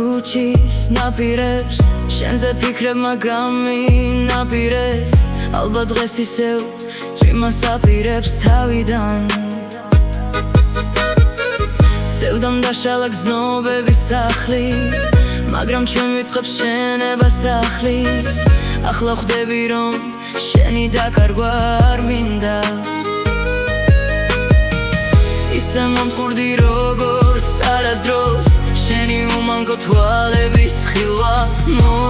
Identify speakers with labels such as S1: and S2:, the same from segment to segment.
S1: ქუჩის ნაპირებს შენზე ფიქრებმა გამინაპირეს ალბათ დღეს ისევ წვიმას აპირებს თავიდან სევდამ დაშალა გრძნობების სახლი მაგრამ ჩვენ ვიწყებს შენებას სახლის ახლა ხვდები რომ შენი დაკარგვა არ მინდა ისე მომწყურდი როგორც არასდროს შენი უმანკო თვალების ხილვა მომინდა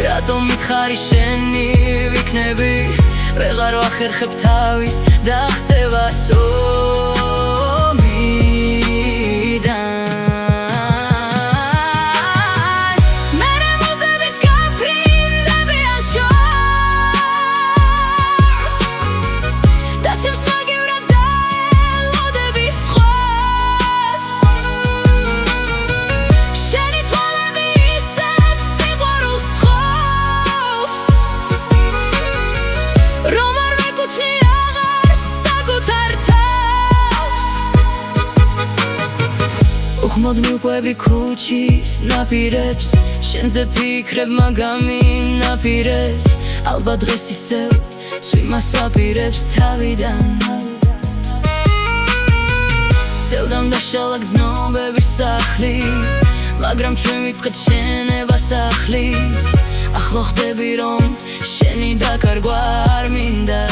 S1: რატომ მითხარი შენი ვიქნები ვეღარ ვახერხებ თავის დაღწევას ხმოდ მივყვები ქუჩის ნაპირებს შენზე ფიქრებმა გამინაპირეს ალბათ დღეს ისევ წვიმას აპირებს თავიდან სევდამ დაშალა გრძნობების სახლი მაგრამ ჩვენ ვიწყებთ შენებას სახლის ახლა ხვდები რომ შენი დაკარგვა არ მინდა